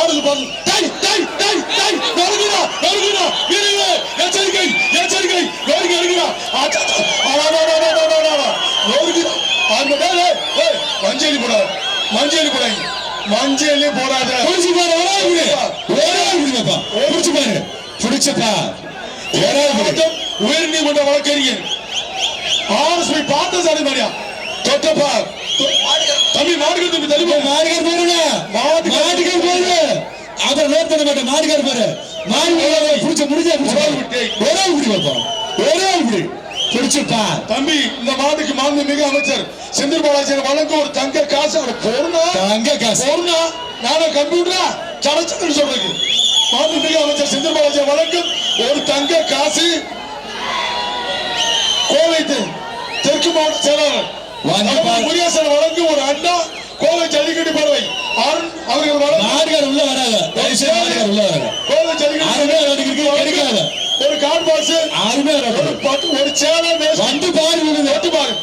மாடுக்கு பாரு எச்சரிக்கை எச்சரிக்கை மஞ்சள் போடாது மஞ்சள் போடாங்க மஞ்சள் போடாத உயர் நீதிமன்ற வழக்கறிஞர் ஆர்எஸ்பி பார்த்தசாரி மாதிரியா தொட்டப்பா தம்பி மாடுகள் தம்பி தெரியுமா மாடுகள் போடுங்க மாடுகள் போடுங்க அத நோட் பண்ண மாட்டேன் மாடுகள் பாரு மாடுகள் புடிச்ச முடிஞ்ச ஒரே குடி வைப்போம் ஒரே குடி புடிச்சுப்பா தம்பி இந்த மாட்டுக்கு மாண்புமிகு அமைச்சர் செந்தில் பாலாஜி வழங்க ஒரு தங்க காசு அவரை போறனா தங்க காசு போறனா நானே கம்ப்யூட்டரா சடச்சன்னு சொல்றேன் மாண்புமிகு அமைச்சர் செந்தில் பாலாஜி வழங்கும் ஒரு தங்க காசு கோவை தெற்கு மாவட்ட செயலாளர் முருகேசன் வழங்கும் ஒரு அண்ணா கோவை ஜல்லிக்கட்டு பறவை அவர்கள் மாடுகள் உள்ள வராங்க கோவை ஜல்லிக்கட்டு கிடைக்காத ஒரு கார் பாக்ஸ் ஒரு சேலை வந்து பாரு வந்து பாரு